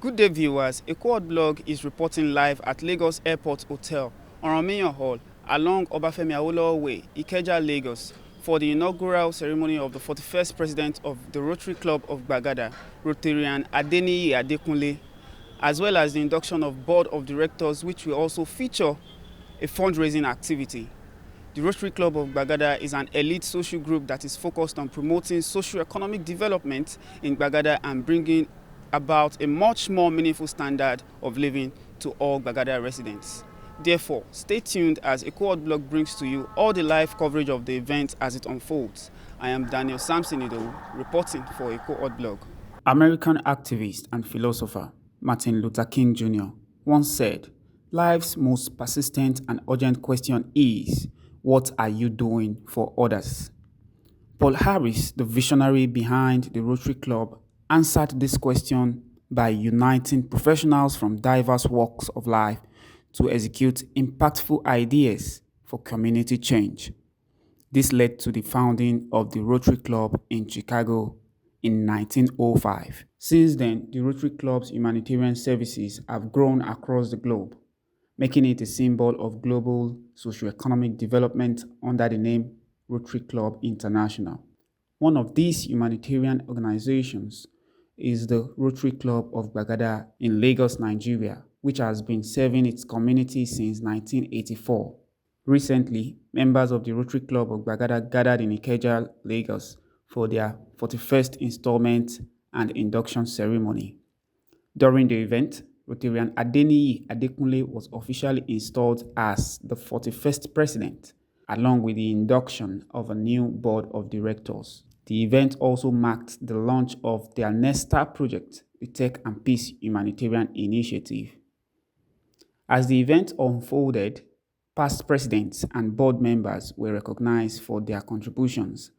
Good day, viewers. A Quad blog is reporting live at Lagos Airport Hotel, Oromiyan Hall, along Obafemi Awolowo Way, Ikeja, Lagos, for the inaugural ceremony of the 41st president of the Rotary Club of Gbagada, Rotarian Adeniyi Adekunle, as well as the induction of board of directors, which will also feature a fundraising activity. The Rotary Club of Gbagada is an elite social group that is focused on promoting socio-economic development in Gbagada and bringing about a much more meaningful standard of living to all Gbagada residents. Therefore, stay tuned as Equod Blog brings to you all the live coverage of the event as it unfolds. I am Daniel Samsonido, reporting for Equod Blog. American activist and philosopher Martin Luther King Jr. once said, "Life's most persistent and urgent question is, what are you doing for others?" Paul Harris, the visionary behind the Rotary Club, answered this question by uniting professionals from diverse walks of life to execute impactful ideas for community change. This led to the founding of the Rotary Club in Chicago in 1905. Since then, the Rotary Club's humanitarian services have grown across the globe, making it a symbol of global socio-economic development under the name Rotary Club International. One of these humanitarian organizations is the Rotary Club of Gbagada in Lagos, Nigeria, which has been serving its community since 1984. Recently, members of the Rotary Club of Gbagada gathered in Ikeja, Lagos for their 41st installment and induction ceremony. During the event, Rotarian Adeniyi Adekunle was officially installed as the 41st president, along with the induction of a new board of directors. The event also marked the launch of their Nesta project, the Tech and Peace Humanitarian Initiative. As the event unfolded, past presidents and board members were recognized for their contributions,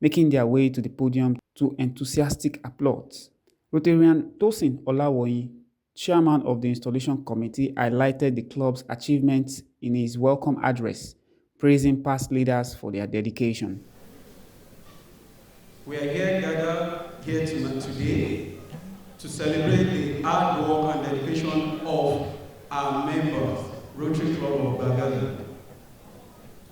making their way to the podium to enthusiastic applause. Rotarian Tosin Olawoyin, chairman of the installation committee, highlighted the club's achievements in his welcome address, praising past leaders for their dedication. We are gathered here today to celebrate the hard work and dedication of our members, Rotary Club of Gbagada,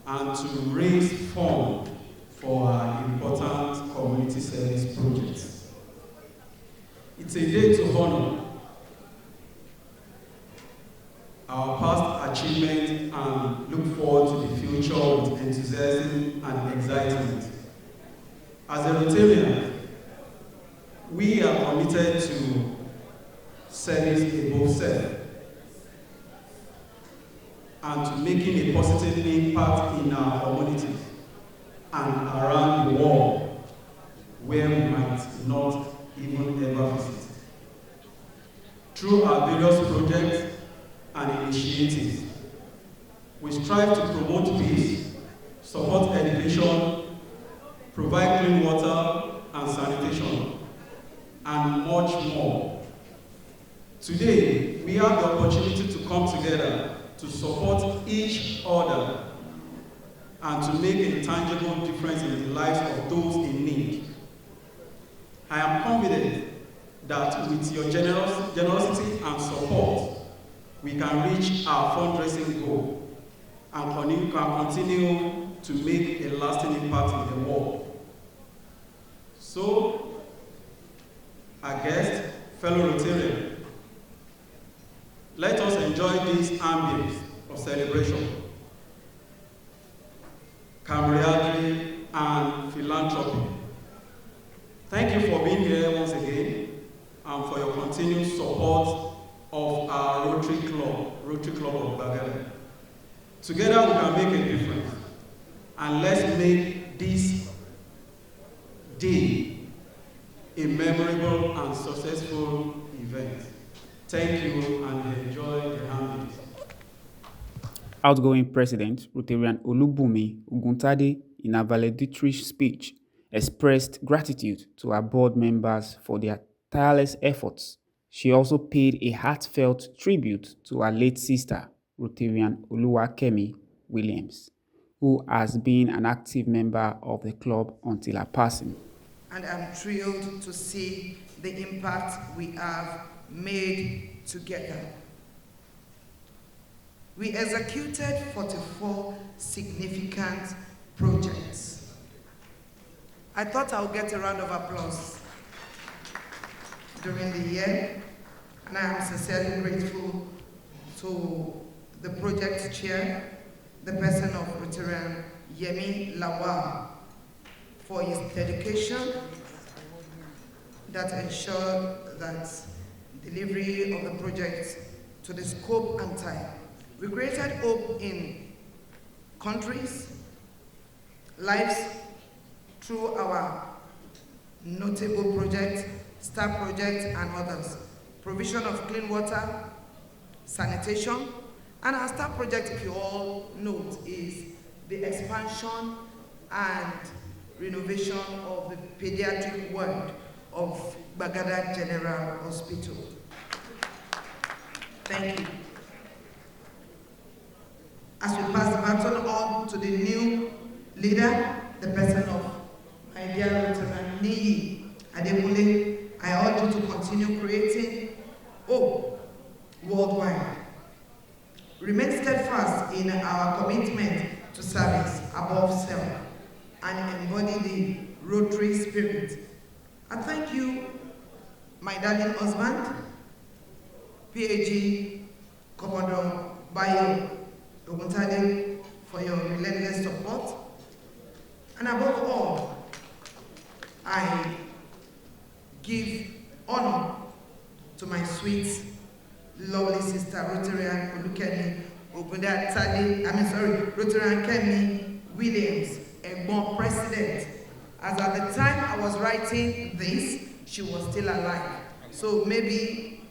and to raise funds for our important community service projects. It's a day to honor our past achievements and look forward to the future with enthusiasm and excitement. As a Rotarian, we are committed to service above self and to making a positive impact in our communities and around the world where we might not even ever visit. Through our various projects and initiatives, we strive to promote peace, support education, provide clean water and sanitation, and much more. Today, we have the opportunity to come together to support each other and to make a tangible difference in the lives of those in need. I am confident that with your generosity and support, we can reach our fundraising goal and continue to make a lasting impact in the world. So, our guests, fellow Rotarians, let us enjoy this ambience of celebration, camaraderie, and philanthropy. Thank you for being here once again and for your continued support of our Rotary Club of Gbagada. Together we can make a difference, and let's make this day a memorable and successful event. Thank you and enjoy the ambience. Outgoing President Rotarian Olubunmi Oguntade, in a valedictory speech, expressed gratitude to her board members for their tireless efforts. She also paid a heartfelt tribute to her late sister, Rotarian Oluwakemi Williams, who has been an active member of the club until her passing. and I'm thrilled to see the impact we have made together. We executed 44 significant projects. I thought I would get a round of applause during the year, and I am sincerely grateful to the project chair, the person of Rotarian Yemi Lawal, for his dedication that ensured that delivery of the project to the scope and time. We created hope in countries, lives, through our notable projects, star projects, and others. Provision of clean water, sanitation, and our star project, if you all note, is the expansion and renovation of the pediatric ward of Gbagada General Hospital. Thank you. As we pass the baton on to the new leader, the person of my dear Rotarian Adeniyi Adekunle, I urge you to continue creating hope worldwide. Remain steadfast in our commitment to service above self and embody the Rotary spirit. I thank you, my darling husband, PAG Commodore Bayo Oguntade, for your relentless support. And above all, I give honor to my sweet, lovely sister, Rotarian Rotarian Kemi Williams, Egbon President. As at the time I was writing this, she was still alive. So maybe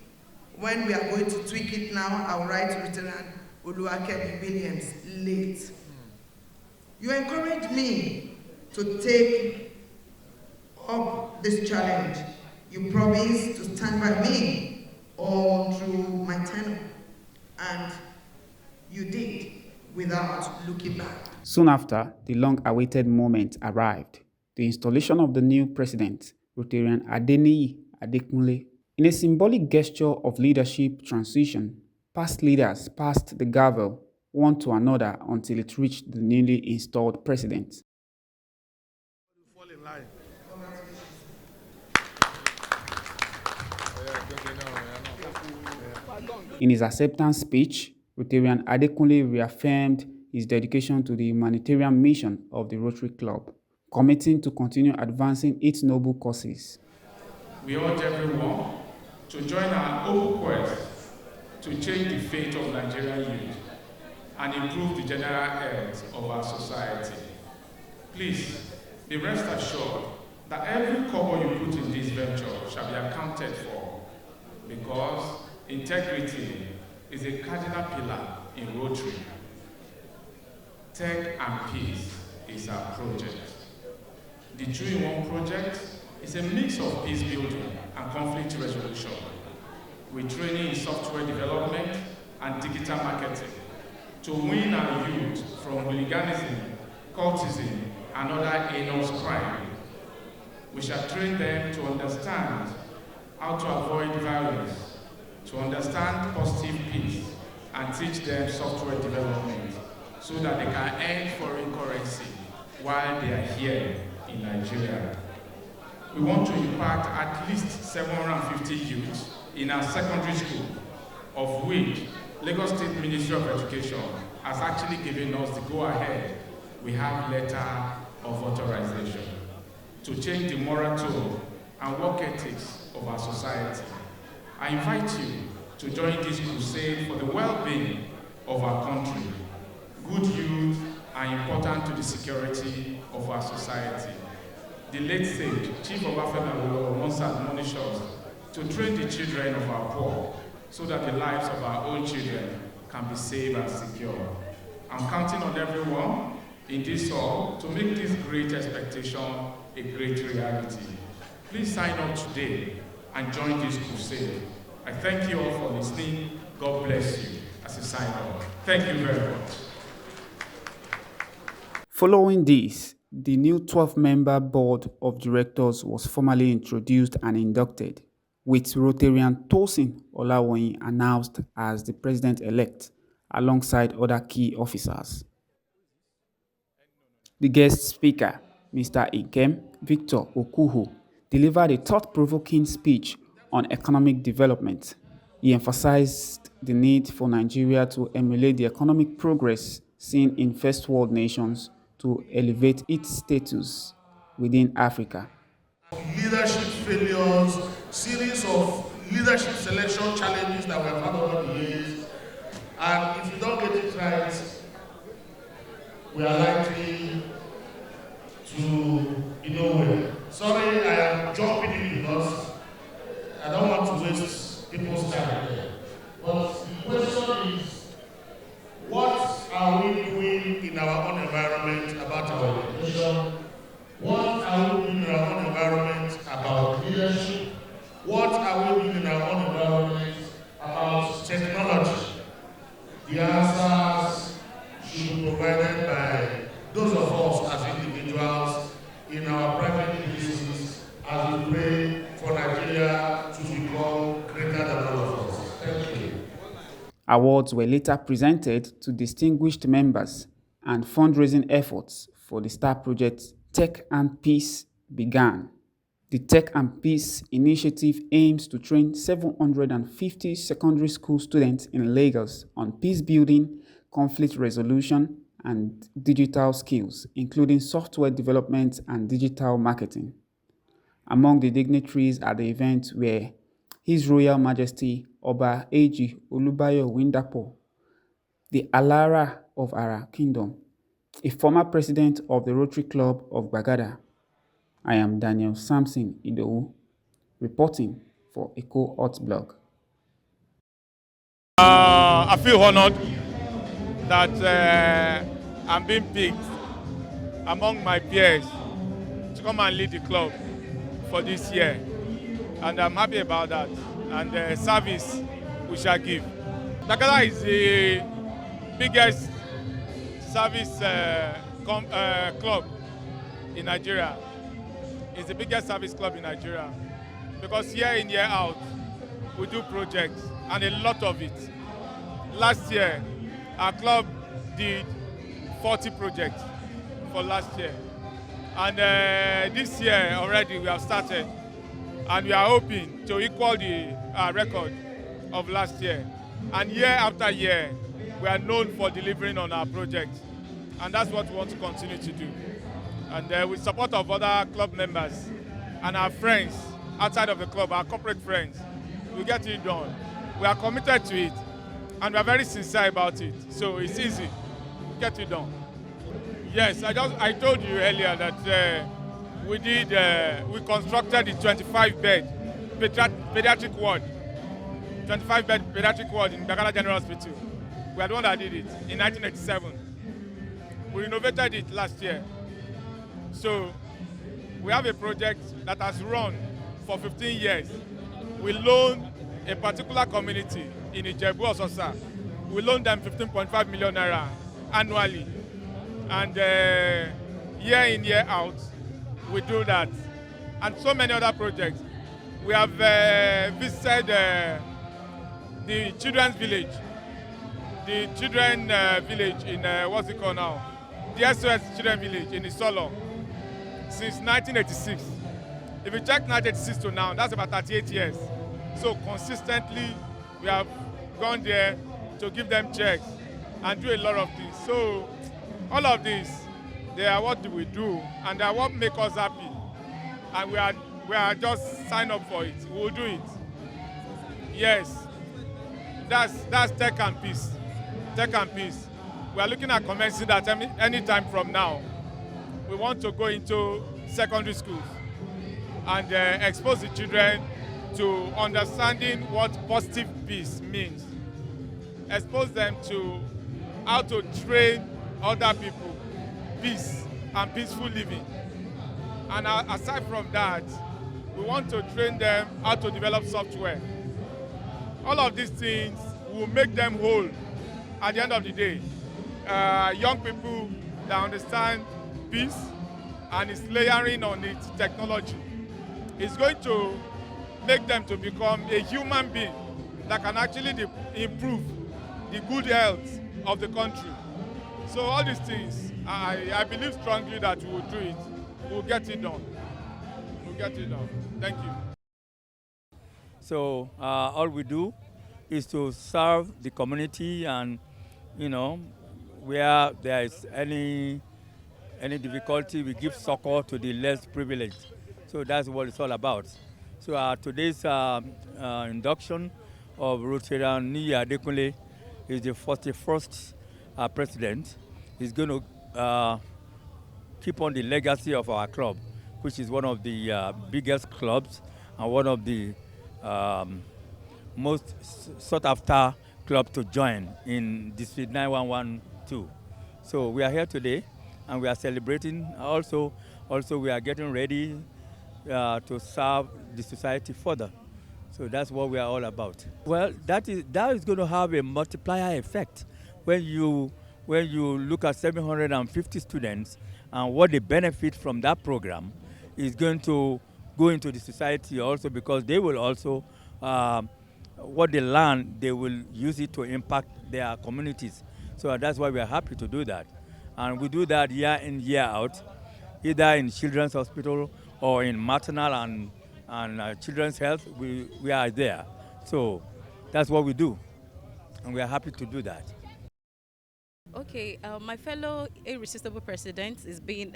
when we are going to tweak it now, I'll write Rotarian Kemi Williams late. You encouraged me to take up this challenge. You promised to stand by me all through my tenure, and you did without looking back. Soon after, the long-awaited moment arrived, the installation of the new president, Rotarian Adeniyi Adekunle. In a symbolic gesture of leadership transition, past leaders passed the gavel one to another until it reached the newly installed president. In his acceptance speech, Rotarian Adekunle reaffirmed his dedication to the humanitarian mission of the Rotary Club, committing to continue advancing its noble causes. We urge everyone to join our open quest to change the fate of Nigerian youth and improve the general health of our society. Please be rest assured that every kobo you put in this venture shall be accounted for, because integrity is a cardinal pillar in Rotary. Tech and peace is our project. The 2-in-1 project is a mix of peace building and conflict resolution, with training in software development and digital marketing to win our youth from hooliganism, cultism, and other heinous crime. We shall train them to understand how to avoid violence, to understand positive peace, and teach them software development so that they can earn foreign currency while they are here in Nigeria. We want to impact at least 750 youths in our secondary school, of which Lagos State Ministry of Education has actually given us the go-ahead. We have letter of authorization to change the moral tone and work ethics of our society. I invite you to join this crusade for the well-being of our country. Good youth are important to the security of our society. The late sage, Chief Obafemi Awolowo, once admonished us to train the children of our poor so that the lives of our own children can be safe and secure. I'm counting on everyone in this hall to make this great expectation a great reality. Please sign up today and join this crusade. I thank you all for listening. God bless you as you sign up. Thank you very much. Following this, The new 12-member board of directors was formally introduced and inducted, with Rotarian Tosin Olawoyin announced as the president-elect alongside other key officers. The guest speaker, Mr. Ikem Victor Okuhu, delivered a thought-provoking speech on economic development. He emphasized the need for Nigeria to emulate the economic progress seen in first world nations to elevate its status within Africa. Leadership failures, series of leadership selection challenges that we have had over the years, and if you don't get it right, we are likely to be nowhere. Sorry, I am jumping in because I don't want to waste people's time here. But the question is, what are we doing in our own environment about our education? What are we doing in our own environment about leadership? What are we doing in our own environment about technology? The answers should be provided by those of us as individuals in our private places as we pray for Nigeria to become greater than all of us. Thank you. Awards were later presented to distinguished members, and fundraising efforts for the STAR project Tech and Peace began. The Tech and Peace initiative aims to train 750 secondary school students in Lagos on peace building, conflict resolution, and digital skills, including software development and digital marketing. Among the dignitaries at the event were His Royal Majesty Oba Eji Olubayo Windapo, the Alara of Ara Kingdom, a former president of the Rotary Club of Gbagada. I am Daniel Samson Idowu, reporting for Eco Hot Blog. I feel honored that I'm being picked among my peers to come and lead the club for this year. And I'm happy about that. And the service we shall give. Gbagada is the biggest service club in Nigeria. It's the biggest service club in Nigeria. Because year in, year out, we do projects, and a lot of it. Last year, our club did 40 projects for last year. And this year already we have started, and we are hoping to equal the record of last year. And year after year, we are known for delivering on our projects. And that's what we want to continue to do. And with support of other club members and our friends outside of the club, our corporate friends, we get it done. We are committed to it, and we are very sincere about it. So it's easy. Get it done. Yes, I told you earlier that we constructed the 25-bed pediatric ward, 25-bed pediatric ward in Gbagada General Hospital. We are the one that did it in 1987. We renovated it last year. So we have a project that has run for 15 years. We loan a particular community in Ijebu Ososa. We loan them 15.5 million naira annually. And year in, year out, we do that. And so many other projects. We have visited the children's village. The children village in, what's it called now? The SOS Children Village in Isolo since 1986. If you check 1986 to now, that's about 38 years. So consistently, we have gone there to give them checks and do a lot of things. So all of this, they are what we do, and they are what make us happy. And we are just sign up for it. We will do it. Yes, that's Tech and Peace. Tech and Peace. We are looking at commencing that any time from now. We want to go into secondary schools and expose the children to understanding what positive peace means. Expose them to how to train other people, peace and peaceful living. And aside from that, we want to train them how to develop software. All of these things will make them whole at the end of the day. Young people that understand peace, and is layering on it technology, is going to make them to become a human being that can actually improve the good health of the country. So all these things, I believe strongly that we will do it. We'll get it done. We'll get it done. Thank you. So all we do is to serve the community, and where there is any difficulty, we give succor to the less privileged. So that's what it's all about. So today's induction of Rotarian Adeniyi Adekunle is the 41st president. He's going to keep on the legacy of our club, which is one of the biggest clubs and one of the most sought after clubs to join in District 9112. So we are here today and we are celebrating. Also we are getting ready to serve the society further. So that's what we are all about. Well, that is going to have a multiplier effect when you look at 750 students, and what they benefit from that program is going to go into the society also, because they will also, what they learn, they will use it to impact their communities. So that's why we are happy to do that. And we do that year in, year out, either in children's hospital or in maternal and children's health. We are there. So that's what we do. And we are happy to do that. Okay, my fellow irresistible president is being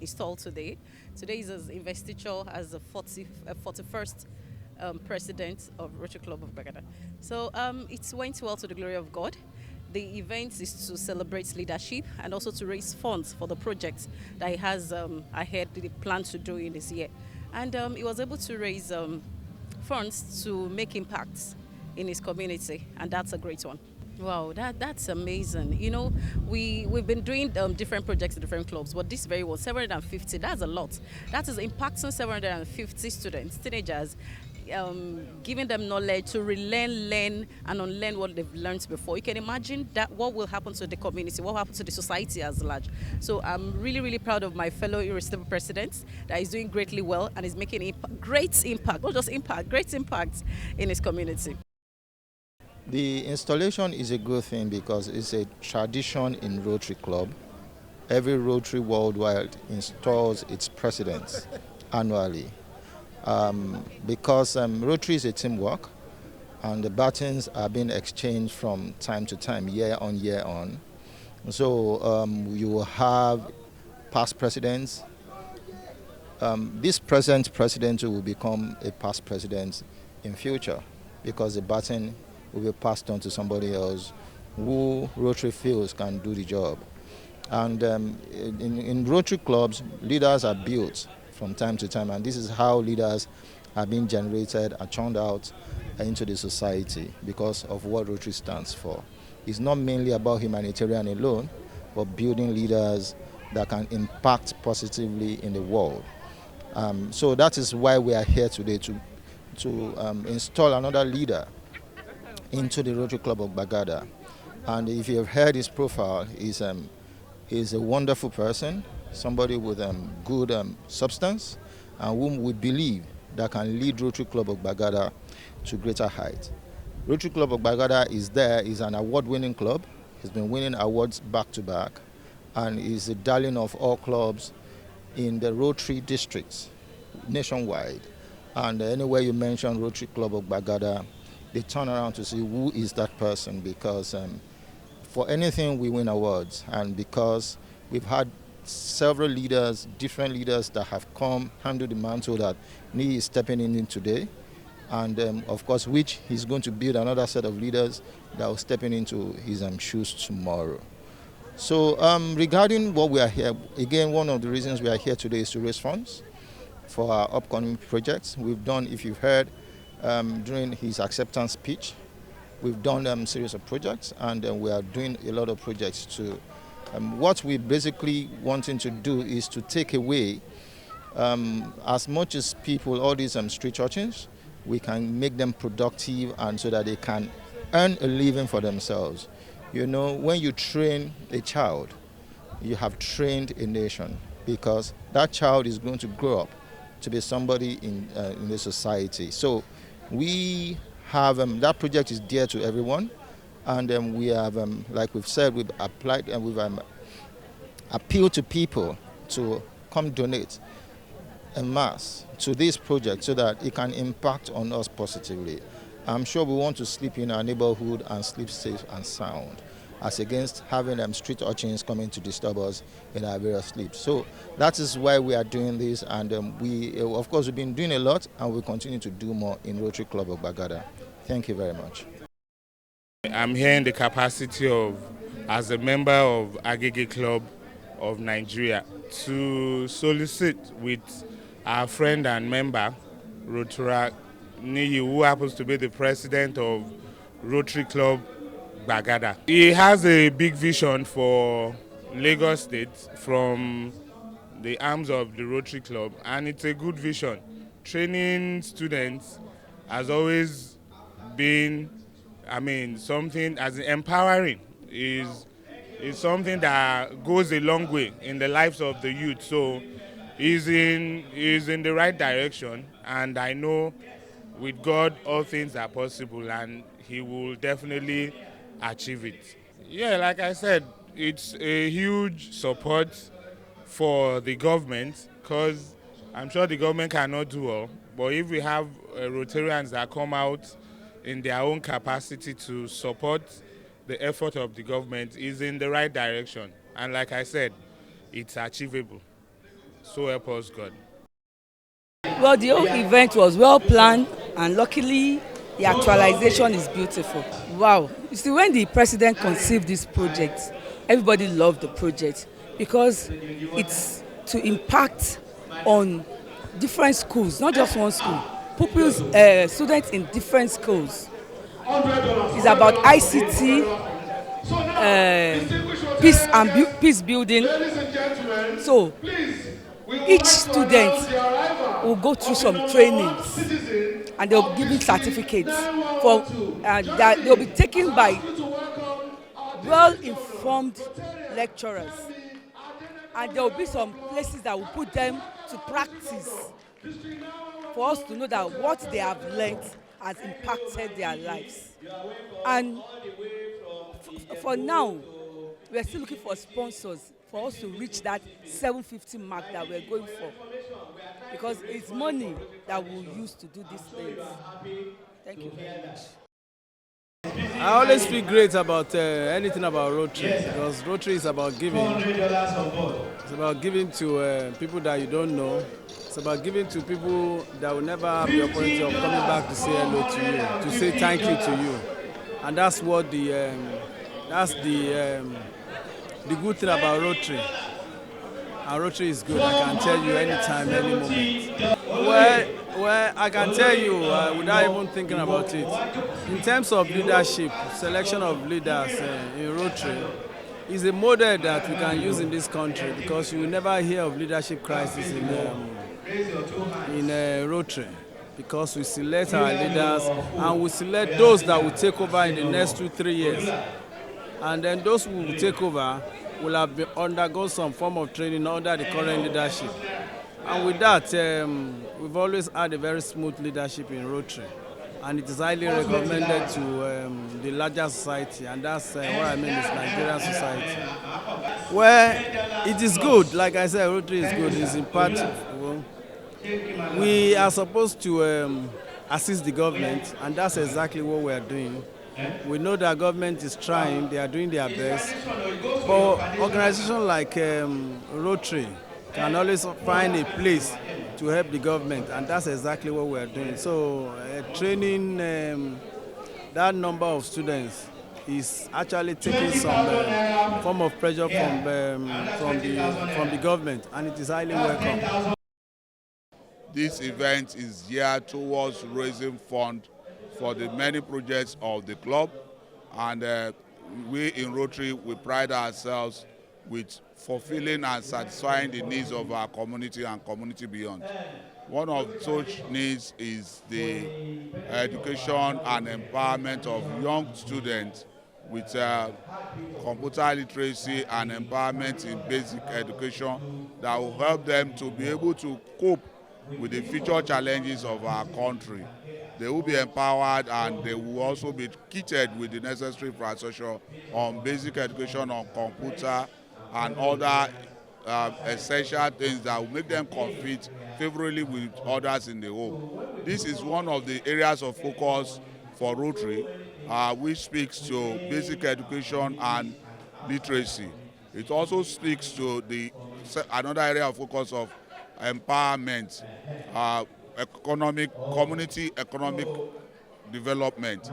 installed today. Today is his investiture as the 41st president of Rotary Club of Gbagada. So it went well, to the glory of God. The event is to celebrate leadership and also to raise funds for the project that he has ahead, the plan to do in this year. And he was able to raise funds to make impacts in his community, and that's a great one. Wow, that's amazing. You know, we've been doing different projects in different clubs, but this very one, 750, that's a lot. That is impacting 750 students, teenagers, giving them knowledge to relearn, learn, and unlearn what they've learned before. You can imagine that what will happen to the community, what will happen to the society as large. So I'm really, really proud of my fellow irresistible president that is doing greatly well and is making great impact, not just impact, great impact in his community. The installation is a good thing because it's a tradition in Rotary Club. Every Rotary worldwide installs its presidents annually. Because Rotary is a teamwork, and the batons are being exchanged from time to time, year on. So you will have past presidents. This present president will become a past president in future, because the baton will be passed on to somebody else who Rotary feels can do the job. And in Rotary clubs, leaders are built from time to time, and this is how leaders are being generated and churned out into the society because of what Rotary stands for. It's not mainly about humanitarian alone, but building leaders that can impact positively in the world. So that is why we are here today, to install another leader into the Rotary Club of Gbagada. And if you have heard his profile, he's a wonderful person, somebody with good substance, and whom we believe that can lead Rotary Club of Gbagada to greater heights. Rotary Club of Gbagada is an award-winning club. He's been winning awards back to back, and is a darling of all clubs in the Rotary districts nationwide. And anywhere you mention Rotary Club of Gbagada, they turn around to see who is that person, because for anything we win awards, and because we've had several leaders, different leaders that have come, handle the mantle that Ni is stepping in today, and of course which he's going to build another set of leaders that will stepping into his shoes tomorrow. So regarding what we are here, again, one of the reasons we are here today is to raise funds for our upcoming projects. We've done, if you've heard, during his acceptance speech, we've done a series of projects, and we are doing a lot of projects too. What we basically wanting to do is to take away as much as people, all these street urchins, we can make them productive, and so that they can earn a living for themselves. You know, when you train a child, you have trained a nation. because that child is going to grow up to be somebody in the society. So we have that project is dear to everyone, and we have, like we've said, we've applied and we've appealed to people to come donate en masse to this project so that it can impact on us positively. I'm sure we want to sleep in our neighborhood and sleep safe and sound, as against having street urchins coming to disturb us in our various sleeps. So that is why we are doing this, and we, of course, we've been doing a lot, and we'll continue to do more in Rotary Club of Gbagada. Thank you very much. I'm here in the capacity of, as a member of Agege Club of Nigeria, to solicit with our friend and member, Rotarian Adeniyi, who happens to be the president of Rotary Club Gbagada. He has a big vision for Lagos State from the arms of the Rotary Club, and it's a good vision. Training students has always been, something as empowering is something that goes a long way in the lives of the youth. So he's in the right direction, and I know with God all things are possible, and he will definitely achieve it. Yeah, like I said, it's a huge support for the government, because I'm sure the government cannot do all, but if we have Rotarians that come out in their own capacity to support the effort of the government, is in the right direction. And like I said, it's achievable. So help us God. Well, the whole event was well planned, and luckily the actualization is beautiful. Wow. You see, when the president conceived this project, everybody loved the project because it's to impact on different schools, not just one school. Pupils, students in different schools. It's about ICT, peace building. So each student will go through some trainings, and they'll be given certificates for that they'll be taken by well-informed lecturers, and there will be some places that will put them to practice for us to know that what they have learned has impacted their lives. And for now, we are still looking for sponsors for us to reach that 750 mark that we're going for, because it's money that we'll use to do these things. Thank you very much. I always feel great about anything about Rotary, because Rotary is about giving. It's about giving to people that you don't know. It's about giving to people that will never have the opportunity of coming back to say hello to you, to say thank you to you. And that's what the good thing about Rotary. And Rotary is good, I can tell you anytime, any moment. Well, I can tell you without even thinking about it. In terms of leadership, selection of leaders in Rotary is a model that we can use in this country, because you will never hear of leadership crisis in Rotary, because we select our leaders and we select those that will take over in the next 2-3 years. And then those who will take over will have undergone some form of training under the current leadership. And with that, we've always had a very smooth leadership in Rotary, and it is highly recommended to the larger society, and that's what I mean is Nigerian society. Well, it is good. Like I said, Rotary is good. It's impactful. We are supposed to assist the government, and that's exactly what we are doing. We know that government is trying, they are doing their best, but organizations like Rotary can always find a place to help the government, and that's exactly what we are doing. So training that number of students is actually taking some form of pressure from the government, and it is highly welcome. This event is geared towards raising funds for the many projects of the club, and we in Rotary, we pride ourselves with fulfilling and satisfying the needs of our community and community beyond. One of such needs is the education and empowerment of young students with computer literacy and empowerment in basic education that will help them to be able to cope with the future challenges of our country. They will be empowered and they will also be kitted with the necessary infrastructure on basic education, on computer and other essential things that will make them compete favorably with others in the home. This is one of the areas of focus for Rotary, which speaks to basic education and literacy. It also speaks to another area of focus of empowerment, community economic development.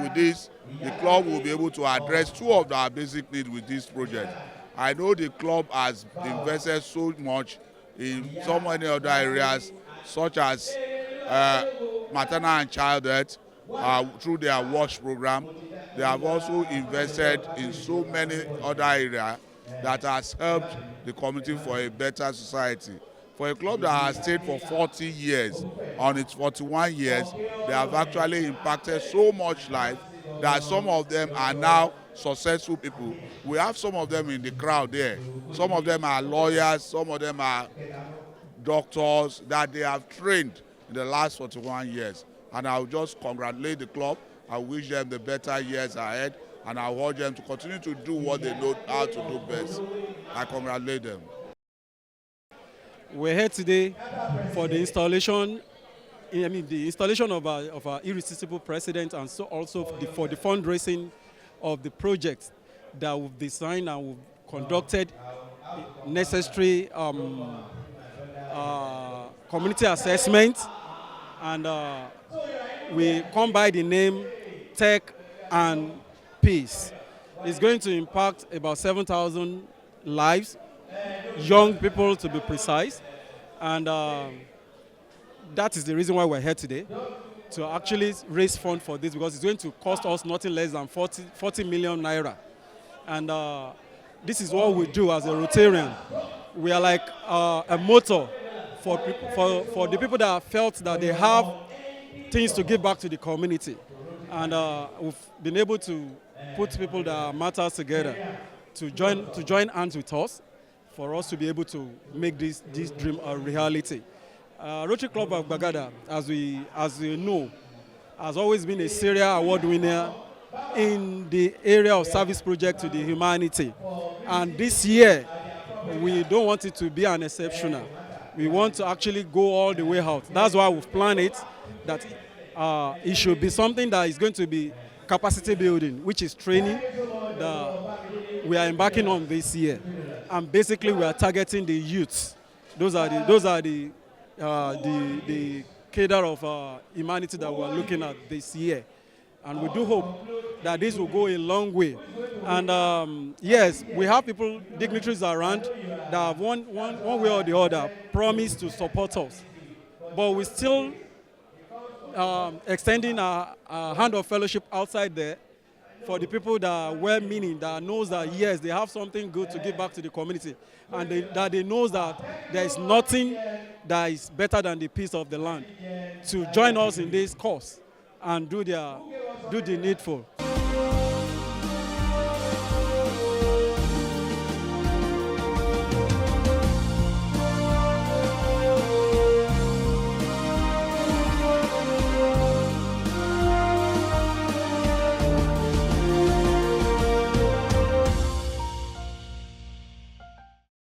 With this, the club will be able to address two of our basic needs with this project. I know the club has invested so much in so many other areas, such as maternal and child health through their WASH program. They have also invested in so many other areas that has helped the community for a better society. For a club that has stayed for 40 years, on its 41 years, they have actually impacted so much life that some of them are now successful people. We have some of them in the crowd there. Some of them are lawyers, some of them are doctors that they have trained in the last 41 years. And I will just congratulate the club. I wish them the better years ahead, and I urge them to continue to do what they know how to do best. I congratulate them. We're here today for the installation of our irresistible president, and so also for the fundraising of the project that we've designed and we've conducted necessary community assessment, and we come by the name Tech and Peace. It's going to impact about 7,000 lives, young people to be precise, and that is the reason why we're here today, to actually raise funds for this, because it's going to cost us nothing less than 40 million naira. And this is what we do as a Rotarian. We are like a motor for the people that felt that they have things to give back to the community. And we've been able to put people that matter together to join hands with us for us to be able to make this dream a reality. Rotary Club of Gbagada, as we know, has always been a serial award winner in the area of service project to the humanity. And this year, we don't want it to be an exceptional. We want to actually go all the way out. That's why we've planned it, that it should be something that is going to be capacity building, which is training that we are embarking on this year. And basically, we are targeting the youths. Those are the cadre of humanity that we're looking at this year. And we do hope that this will go a long way. And yes, we have people, dignitaries around, that have one way or the other promised to support us. But we're still extending a hand of fellowship outside there for the people that are well-meaning, that knows that, yes, they have something good to give back to the community, and that they know that there is nothing that is better than the peace of the land, to join us in this cause and do the needful.